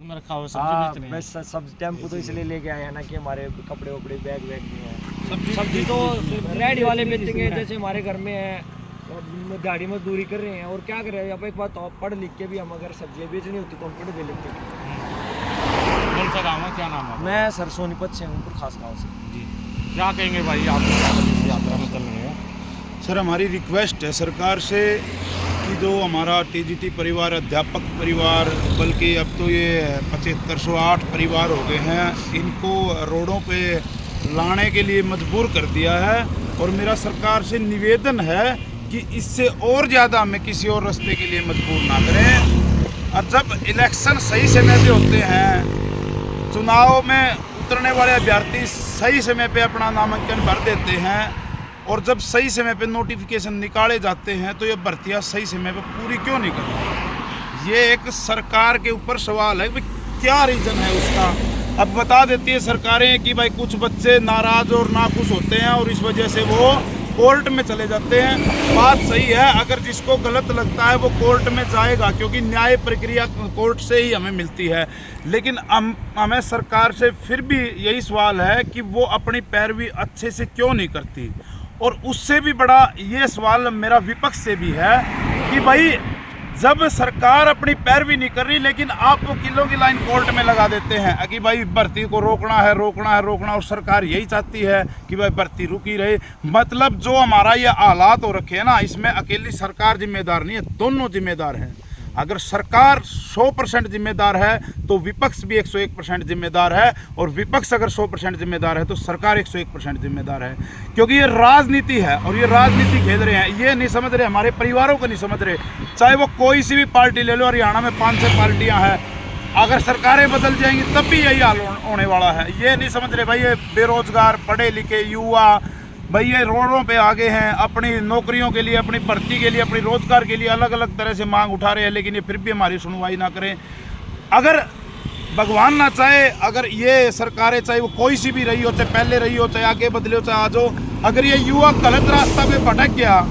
में रखा हुआ सब्जी बेच रहे हैं। बस सब टेम्पो तो इसलिए लेके आए हैं ना कि हमारे कपड़े वपड़े बैग वैग भी हैं। सब्जी तो रेडी वाले बेचेंगे, जैसे हमारे घर में है दिहाड़ी मजदूरी कर रहे हैं और क्या करें। अब एक बात, पढ़ लिख के भी हम अगर सब्जियाँ बेचनी होती तो हम पढ़ भी लेते। कौन सा गाँव है, क्या नाम है? मैं सर सोनीपत से हूँ, खास गाँव से जी। क्या कहेंगे भाई आप इस यात्रा में चल रहे हैं? सर हमारी रिक्वेस्ट है सरकार से कि जो हमारा टीजीटी परिवार, अध्यापक परिवार, बल्कि अब तो ये 7508 परिवार हो गए हैं, इनको रोडों पे लाने के लिए मजबूर कर दिया है। और मेरा सरकार से निवेदन है कि इससे और ज़्यादा हमें किसी और रास्ते के लिए मजबूर ना करें। और जब इलेक्शन सही समय पे होते हैं, चुनाव में उतरने वाले अभ्यर्थी सही समय पे अपना नामांकन भर देते हैं और जब सही समय पे नोटिफिकेशन निकाले जाते हैं तो ये भर्तियाँ सही समय पे पूरी क्यों नहीं करती? ये एक सरकार के ऊपर सवाल है कि क्या रीज़न है उसका। अब बता देती है सरकारें कि भाई कुछ बच्चे नाराज़ और नाखुश होते हैं और इस वजह से वो कोर्ट में चले जाते हैं। बात सही है, अगर जिसको गलत लगता है वो कोर्ट में जाएगा, क्योंकि न्याय प्रक्रिया कोर्ट से ही हमें मिलती है। लेकिन हमें सरकार से फिर भी यही सवाल है कि वो अपनी पैरवी अच्छे से क्यों नहीं करती। और उससे भी बड़ा ये सवाल मेरा विपक्ष से भी है कि भाई जब सरकार अपनी पैरवी नहीं कर रही, लेकिन आप वकीलों की लाइन कोर्ट में लगा देते हैं कि भाई भर्ती को रोकना है, रोकना है, रोकना, और सरकार यही चाहती है कि भाई भर्ती रुकी रहे। मतलब जो हमारा ये हालात हो रखे हैं ना, इसमें अकेली सरकार जिम्मेदार नहीं है, दोनों जिम्मेदार हैं। अगर सरकार 100% जिम्मेदार है तो विपक्ष भी 101% जिम्मेदार है, और विपक्ष अगर 100% जिम्मेदार है तो सरकार 101% जिम्मेदार है। क्योंकि ये राजनीति है और ये राजनीति खेल रहे हैं, ये नहीं समझ रहे, हमारे परिवारों को नहीं समझ रहे। चाहे वो कोई सी भी पार्टी ले लो, हरियाणा में 5-6 पार्टियाँ हैं, अगर सरकारें बदल जाएंगी तब भी यही हाल होने वाला है। ये नहीं समझ रहे भाई, ये बेरोजगार पढ़े लिखे युवा भाई ये रोडों पे आगे हैं, अपनी नौकरियों के लिए, अपनी भर्ती के लिए, अपनी रोजगार के लिए अलग अलग तरह से मांग उठा रहे हैं, लेकिन ये फिर भी हमारी सुनवाई ना करें। अगर भगवान ना चाहे, अगर ये सरकारें, चाहे वो कोई सी भी रही हो, चाहे पहले रही हो, चाहे आगे बदले हो, चाहे आज हो, अगर ये युवा गलत रास्ता पे भटक गया,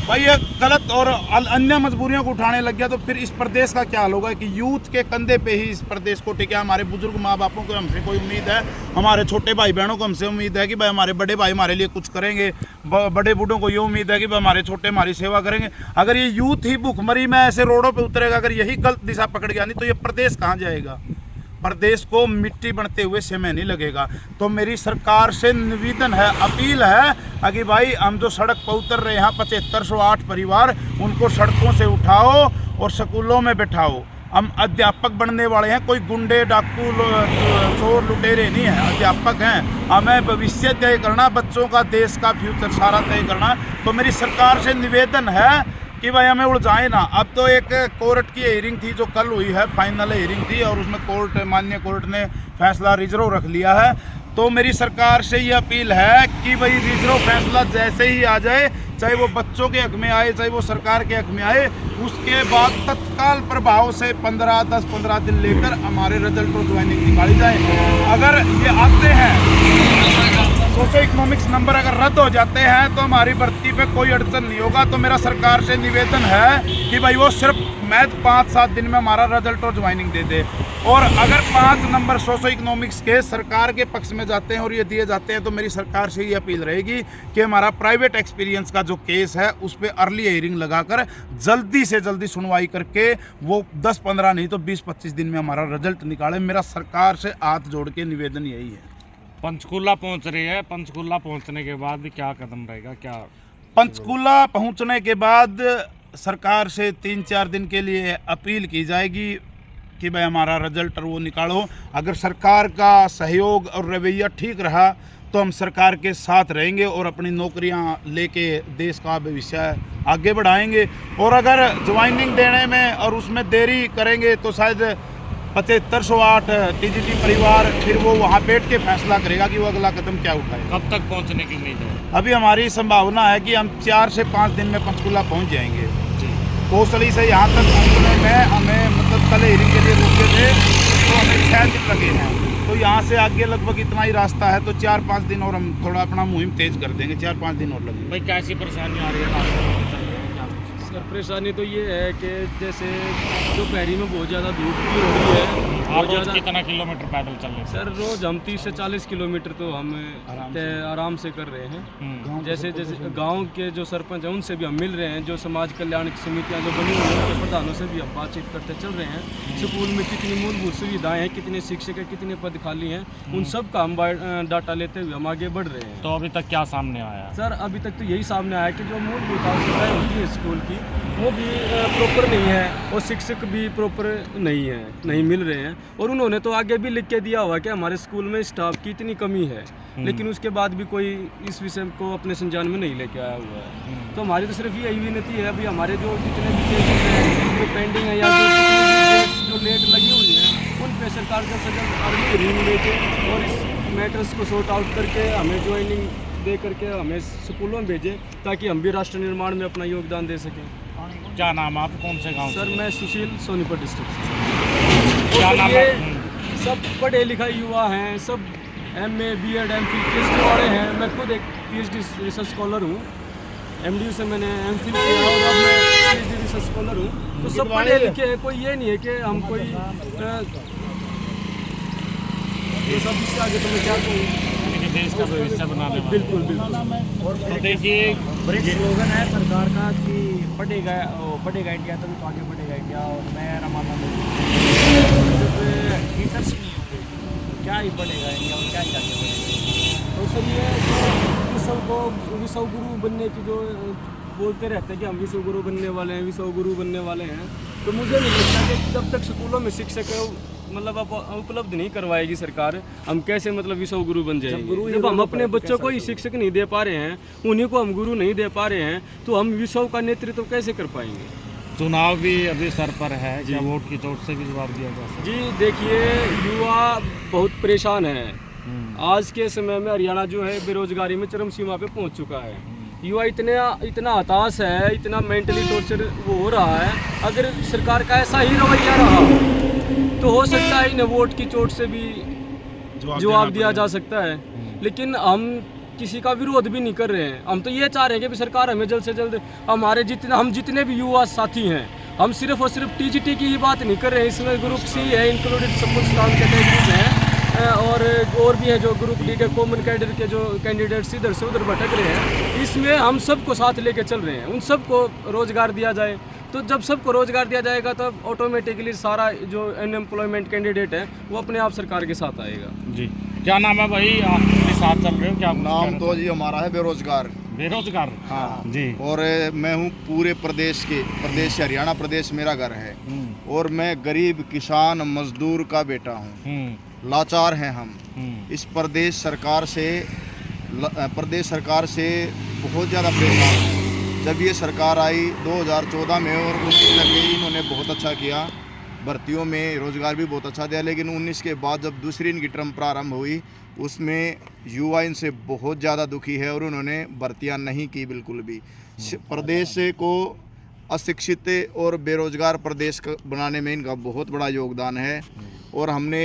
भाई ये गलत और अन्य मजबूरियों को उठाने लग गया, तो फिर इस प्रदेश का क्या हाल होगा कि यूथ के कंधे पे ही इस प्रदेश को टिका। हमारे बुजुर्ग माँ बापों को हमसे कोई उम्मीद है, हमारे छोटे भाई बहनों को हमसे उम्मीद है कि भाई हमारे बड़े भाई हमारे लिए कुछ करेंगे, बड़े बूढ़ों को ये उम्मीद है कि भाई हमारे छोटे हमारी सेवा करेंगे। अगर ये यूथ ही भूखमरी में ऐसे रोडों पर उतरेगा, अगर यही गलत दिशा पकड़ गया नहीं तो ये प्रदेश कहाँ जाएगा? प्रदेश को मिट्टी बनते हुए समय नहीं लगेगा। तो मेरी सरकार से निवेदन है, अपील है कि भाई हम जो सड़क पर उतर रहे हैं 7508 परिवार, उनको सड़कों से उठाओ और स्कूलों में बैठाओ। हम अध्यापक बनने वाले हैं, कोई गुंडे डाकू चोर लुटेरे नहीं हैं, अध्यापक हैं। हमें भविष्य तय करना, बच्चों का, देश का फ्यूचर सारा तय करना। तो मेरी सरकार से निवेदन है कि भाई हमें उलझाए ना। अब तो एक कोर्ट की हियरिंग थी जो कल हुई है, फाइनल हियरिंग थी, और उसमें माननीय कोर्ट ने फैसला रिजर्व रख लिया है। तो मेरी सरकार से ये अपील है कि भाई रिजर्व फैसला जैसे ही आ जाए, चाहे वो बच्चों के हक में आए, चाहे वो सरकार के हक में आए, उसके बाद तत्काल प्रभाव से 10-15 दिन लेकर हमारे रिजल्ट और ज्वाइनिंग निकाली जाए। अगर ये आते हैं, सोशो इकोनॉमिक्स नंबर अगर रद्द हो जाते हैं तो हमारी भर्ती पे कोई अड़चन नहीं होगा। तो मेरा सरकार से निवेदन है कि भाई वो सिर्फ मैथ 5-7 दिन में हमारा रिजल्ट और ज्वाइनिंग दे दे। और अगर 5 नंबर सोशो इकोनॉमिक्स के सरकार के पक्ष में जाते हैं और ये दिए जाते हैं, तो मेरी सरकार से ये अपील रहेगी कि हमारा प्राइवेट एक्सपीरियंस का जो केस है उस पर अर्ली हियरिंग लगाकर जल्दी से जल्दी सुनवाई करके वो 10-15 नहीं तो 20-25 दिन में हमारा रिजल्ट निकाले। मेरा सरकार से हाथ जोड़ के निवेदन यही है। पंचकूला पहुंच रही है, पंचकूला पहुंचने के बाद क्या कदम रहेगा? क्या पंचकूला पहुंचने के बाद सरकार से 3-4 दिन के लिए अपील की जाएगी कि भाई हमारा रिजल्ट और वो निकालो। अगर सरकार का सहयोग और रवैया ठीक रहा तो हम सरकार के साथ रहेंगे और अपनी नौकरियां लेके देश का भविष्य आगे बढ़ाएंगे। और अगर ज्वाइनिंग देने में और उसमें देरी करेंगे तो शायद 7508 टीजीटी परिवार फिर वो वहाँ बैठ के फैसला करेगा कि वो अगला कदम क्या उठाए। कब तक पहुँचने की उम्मीद है? अभी हमारी संभावना है कि हम 4 से 5 दिन में पंचकूला पहुँच जाएंगे। कोसली से यहाँ तक पहुँचने में हमें मतलब कल हियरिंग के लिए रुके थे तो हमें 6 दिन लगे हैं। तो यहाँ से आगे लगभग इतना ही रास्ता है, तो 4-5 दिन और हम थोड़ा अपना मुहिम तेज कर देंगे, 4-5 दिन और लगेंगे। भाई कैसी परेशानी आ रही है? सर परेशानी तो ये है कि जैसे दोपहरी में बहुत ज़्यादा धूप भी हो रही है आप रोज कितना किलोमीटर पैदल चल रहे सर रोज हम 30 से 40 किलोमीटर तो हम आराम से कर रहे हैं। जैसे जैसे गांव के जो सरपंच हैं उनसे भी हम मिल रहे हैं, जो समाज कल्याण की समितियां जो बनी हुई हैं उनके प्रधानों से भी हम बातचीत करते चल रहे हैं। स्कूल में कितनी मूलभूत सुविधाएं हैं, कितने शिक्षक हैं, कितने पद खाली हैं, उन सब का हम डाटा लेते हुए हम आगे बढ़ रहे हैं। तो अभी तक क्या सामने आया? सर अभी तक तो यही सामने आया कि जो मूलभूत आवश्यकताएं होती है स्कूल की वो भी प्रॉपर नहीं है और शिक्षक भी प्रॉपर नहीं है, नहीं मिल रहे हैं। और उन्होंने तो आगे भी लिख के दिया हुआ कि हमारे स्कूल में स्टाफ की इतनी कमी है, लेकिन उसके बाद भी कोई इस विषय को अपने संज्ञान में नहीं लेके आया हुआ है। तो हमारी तो सिर्फ यही विनती है, अभी हमारे जो जितने भी केसेस हैं जो पेंडिंग है या जो लेट लगी हुई है उन पर सरकार जल्द से जल्द अर्ली हियरिंग लेके और इस मैटर्स को सॉर्ट आउट करके हमें ज्वाइनिंग दे करके हमें स्कूलों में भेजें ताकि हम भी राष्ट्र निर्माण में अपना योगदान दे सकें। क्या नाम है आप, कौन से गांव सर से? मैं सुशील, सोनीपत डिस्ट्रिक्ट से। क्या नाम है? सब पढ़े लिखे युवा हैं, सब MA BEd MPhil PhD वाले हैं। मैं खुद एक PhD रिसर्च स्कॉलर हूँ, MDU से मैंने MPhil किया और अब मैं PhD रिसर्च स्कॉलर हूँ। तो सब पढ़े लिखे हैं, कोई ये नहीं है कि हम कोई ये सब इससे आगे तो मैं क्या कहूँ, देश का भविष्य बनाने वाले। बिल्कुल बिल्कुल। तो देखिए एक स्लोगन है सरकार का कि बढ़ेगा इंडिया तभी तो आगे बढ़ेगा इंडिया। और मैं रमाना जब टीचर्स नहीं होंगे तो क्या ही बढ़ेगा इंडिया और क्या ही आगे बढ़ेगा। तो सर ये जो विश्व गुरु बनने की जो बोलते रहते हैं कि हम विश्व गुरु बनने वाले हैं, विश्व गुरु बनने वाले हैं, तो मुझे नहीं लगता कि जब तक स्कूलों में शिक्षक मतलब आप उपलब्ध नहीं करवाएगी सरकार, हम कैसे मतलब विश्व गुरु बन जाएंगे। जब हम अपने बच्चों को ही शिक्षक नहीं दे पा रहे हैं, उन्हीं को हम गुरु नहीं दे पा रहे हैं, तो हम विश्व का नेतृत्व कैसे कर पाएंगे। चुनाव भी अभी सर पर है, क्या वोट की चोट से भी जवाब दिया जा सकता है? जी देखिए, युवा बहुत परेशान है। आज के समय में हरियाणा जो है बेरोजगारी में चरम सीमा पे पहुंच चुका है। युवा इतना हताश है, इतना मेंटली टॉर्चर वो हो रहा है। अगर सरकार का ऐसा ही रवैया रहा तो हो सकता है इन्हें वोट की चोट से भी जवाब दिया जा सकता है। लेकिन हम किसी का विरोध भी नहीं कर रहे हैं, हम तो ये चाह रहे हैं कि सरकार हमें जल्द से जल्द हम जितने भी युवा साथी हैं, हम सिर्फ और सिर्फ TGT की ही बात नहीं कर रहे हैं। इसमें ग्रुप C है, इंक्लूडेड सपोर्ट स्टाफ कैटेगरीज हैं, और भी है जो ग्रुप D के कॉमन कैडर के जो कैंडिडेट्स इधर से उधर भटक रहे हैं। इसमें हम सबको साथ लेके चल रहे हैं, उन सबको रोजगार दिया जाए। तो जब सबको रोजगार दिया जाएगा तब ऑटोमेटिकली सारा जो अनएम्प्लॉयमेंट कैंडिडेट है वो अपने आप सरकार के साथ आएगा। जी क्या नाम है भाई, आप मेरे साथ चल रहे हो? क्या नाम तो जी हमारा है बेरोजगार। बेरोजगार? हाँ जी। और मैं हूँ पूरे प्रदेश से हरियाणा प्रदेश मेरा घर है। और मैं गरीब किसान मजदूर का बेटा हूँ। लाचार हैं हम। इस प्रदेश सरकार से बहुत ज़्यादा परेशान हैं। जब ये सरकार आई 2014 में और 19 तक इन्होंने बहुत अच्छा किया, भर्तियों में रोज़गार भी बहुत अच्छा दिया। लेकिन 19 के बाद जब दूसरी इनकी टर्म प्रारंभ हुई उसमें युवा इनसे बहुत ज़्यादा दुखी है और उन्होंने भर्तियां नहीं की बिल्कुल भी। प्रदेश को अशिक्षित और बेरोजगार प्रदेश बनाने में इनका बहुत बड़ा योगदान है। और हमने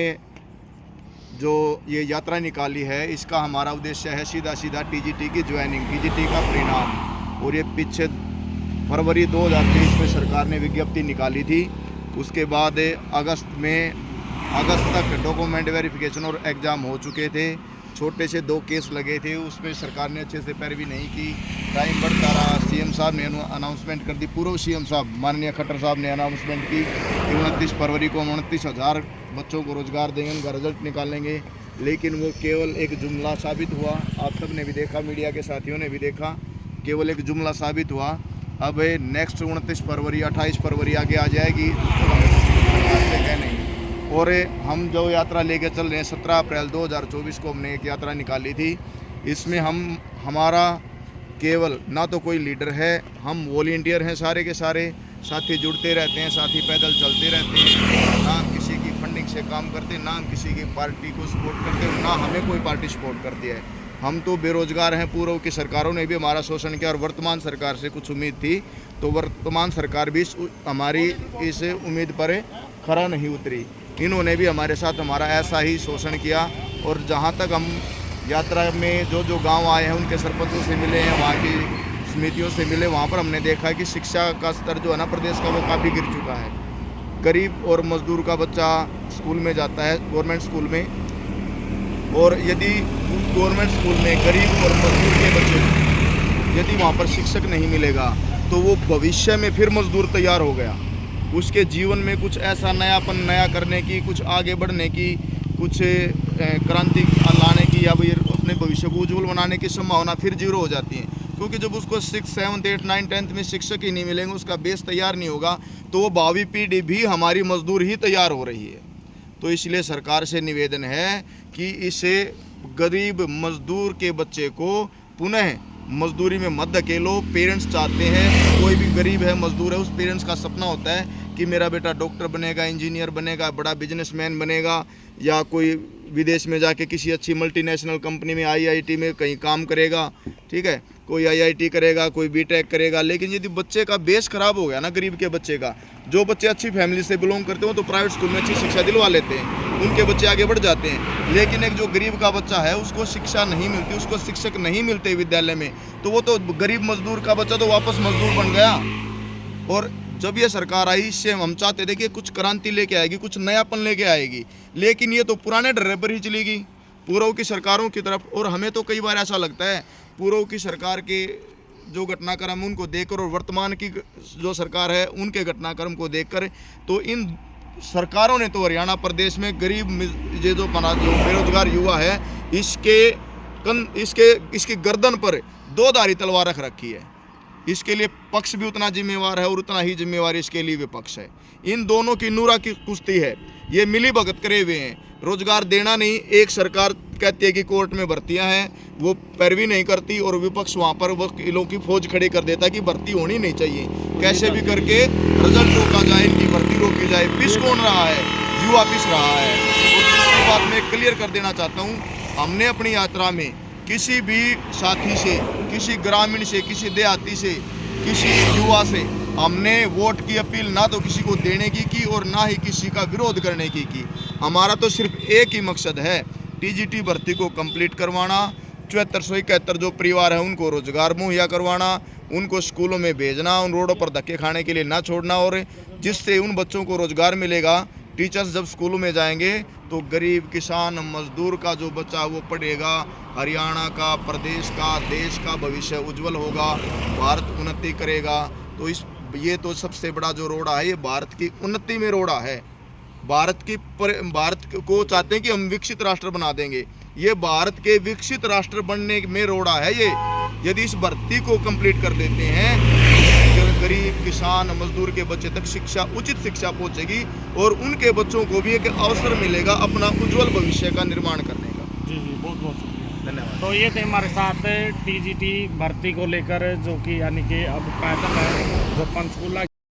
जो ये यात्रा निकाली है इसका हमारा उद्देश्य है सीधा TGT की ज्वाइनिंग, TGT का परिणाम। और ये पीछे फरवरी 2023 में सरकार ने विज्ञप्ति निकाली थी। उसके बाद अगस्त तक डॉक्यूमेंट वेरिफिकेशन और एग्ज़ाम हो चुके थे। छोटे से 2 केस लगे थे, उसमें सरकार ने अच्छे से पैरवी नहीं की, टाइम बढ़ता रहा। CM साहब ने अनाउंसमेंट कर दी, पूर्व CM साहब माननीय खट्टर साहब ने अनाउंसमेंट की कि 29 फरवरी को 29,000 बच्चों को रोज़गार देंगे, उनका रिजल्ट निकालेंगे। लेकिन वो केवल एक जुमला साबित हुआ। आप सब ने भी देखा, मीडिया के साथियों ने भी देखा, केवल एक जुमला साबित हुआ। अब नेक्स्ट 29 फरवरी 28 फरवरी आगे आ जाएगी, कह नहीं। और हम जो यात्रा लेके चल रहे हैं 17 अप्रैल 2024 को हमने एक यात्रा निकाली थी। इसमें हमारा केवल ना तो कोई लीडर है, हम वॉलंटियर हैं सारे के सारे, साथी जुड़ते रहते हैं, साथी पैदल चलते रहते हैं। ना किसी की फंडिंग से काम करते, ना हम किसी की पार्टी को सपोर्ट करते, ना हमें कोई पार्टी सपोर्ट करती है। हम तो बेरोजगार हैं। पूर्व की सरकारों ने भी हमारा शोषण किया और वर्तमान सरकार से कुछ उम्मीद थी तो वर्तमान सरकार भी हमारी इस उम्मीद पर खरा नहीं उतरी। इन्होंने भी हमारे साथ हमारा ऐसा ही शोषण किया। और जहाँ तक हम यात्रा में जो गांव आए हैं उनके सरपंचों से मिले हैं, वहाँ की समितियों से मिले, वहाँ पर हमने देखा कि शिक्षा का स्तर जो है ना प्रदेश का वो काफ़ी गिर चुका है। गरीब और मजदूर का बच्चा स्कूल में जाता है, गवर्नमेंट स्कूल में, और यदि गवर्नमेंट स्कूल में गरीब और मजदूर के बच्चे को यदि वहाँ पर शिक्षक नहीं मिलेगा तो वो भविष्य में फिर मजदूर तैयार हो गया, उसके जीवन में कुछ ऐसा नयापन नया करने की, कुछ आगे बढ़ने की, कुछ क्रांति लाने की या फिर अपने भविष्य को उज्जवल बनाने की संभावना फिर जीरो हो जाती है। क्योंकि जब उसको 6, 7, 8, 9, 10th में शिक्षक ही नहीं मिलेंगे, उसका बेस तैयार नहीं होगा, तो वो भावी पीढ़ी भी हमारी मजदूर ही तैयार हो रही है। तो इसलिए सरकार से निवेदन है कि इसे गरीब मजदूर के बच्चे को पुनः मजदूरी में मत धकेलो। पेरेंट्स चाहते हैं, कोई भी गरीब है, मजदूर है, उस पेरेंट्स का सपना होता है कि मेरा बेटा डॉक्टर बनेगा, इंजीनियर बनेगा, बड़ा बिजनेसमैन बनेगा, या कोई विदेश में जाके किसी अच्छी मल्टीनेशनल कंपनी में, IIT में कहीं काम करेगा, ठीक है, कोई IIT करेगा, कोई BTech करेगा। लेकिन यदि बच्चे का बेस खराब हो गया ना, गरीब के बच्चे का, जो बच्चे अच्छी फैमिली से बिलोंग करते हो तो प्राइवेट स्कूल में अच्छी शिक्षा दिलवा लेते हैं, उनके बच्चे आगे बढ़ जाते हैं। लेकिन एक जो गरीब का बच्चा है उसको शिक्षा नहीं मिलती, उसको शिक्षक नहीं मिलते विद्यालय में, तो वो तो गरीब मजदूर का बच्चा तो वापस मजदूर बन गया। और जब ये सरकार आई, इससे हम चाहते थे कि कुछ क्रांति लेके आएगी, कुछ नयापन लेके आएगी, लेकिन ये तो पुराने डर्रे पर ही चली गई पूर्व की सरकारों की तरफ। और हमें तो कई बार ऐसा लगता है पूर्व की सरकार के जो घटनाक्रम उनको देखकर और वर्तमान की जो सरकार है उनके घटनाक्रम को देखकर, तो इन सरकारों ने तो हरियाणा प्रदेश में गरीब ये जो बेरोजगार युवा है इसकी गर्दन पर दो धारी तलवार रख रखी है। इसके लिए पक्ष भी उतना जिम्मेवार है और उतना ही जिम्मेवार इसके लिए विपक्ष है। इन दोनों की नूरा की कुश्ती है, ये मिली भगत करे हुए हैं। रोजगार देना नहीं, एक सरकार कहती है कि कोर्ट में भर्तियां हैं, वो पैरवी नहीं करती, और विपक्ष वहाँ पर वकीलों की फौज खड़ी कर देता है कि भर्ती होनी नहीं चाहिए, कैसे भी करके रिजल्ट रोका जाए, इनकी भर्ती रोकी जाए। पिस कौन रहा है? युवा पिस रहा है। और दूसरी बात मैं क्लियर कर देना चाहता हूँ, हमने अपनी यात्रा में किसी भी साथी से, किसी ग्रामीण से, किसी देहाती से, किसी युवा से हमने वोट की अपील ना तो किसी को देने की और ना ही किसी का विरोध करने की। हमारा तो सिर्फ एक ही मकसद है, TGT भर्ती को कंप्लीट करवाना, 7471 जो परिवार है उनको रोजगार मुहैया करवाना, उनको स्कूलों में भेजना, उन रोडों पर धक्के खाने के लिए ना छोड़ना, और जिससे उन बच्चों को रोजगार मिलेगा। टीचर्स जब स्कूलों में जाएंगे तो गरीब, किसान, मजदूर का जो बच्चा वो पढ़ेगा, हरियाणा का, प्रदेश का, देश का भविष्य उज्जवल होगा, भारत उन्नति करेगा। तो ये तो सबसे बड़ा जो रोड़ा है, ये भारत की उन्नति में रोड़ा है। भारत को चाहते हैं कि हम विकसित राष्ट्र बना देंगे, ये भारत के विकसित राष्ट्र बनने में रोड़ा है ये। यदि इस भर्ती को कंप्लीट कर देते हैं, गरीब, किसान, मजदूर के बच्चे तक शिक्षा, उचित शिक्षा पहुंचेगी और उनके बच्चों को भी एक अवसर मिलेगा अपना उज्जवल भविष्य का निर्माण करने का। जी बहुत बहुत शुक्रिया, धन्यवाद। तो ये थे हमारे साथ TGT भर्ती को लेकर, जो कि यानी कि अब पैदल है जो पंचकूला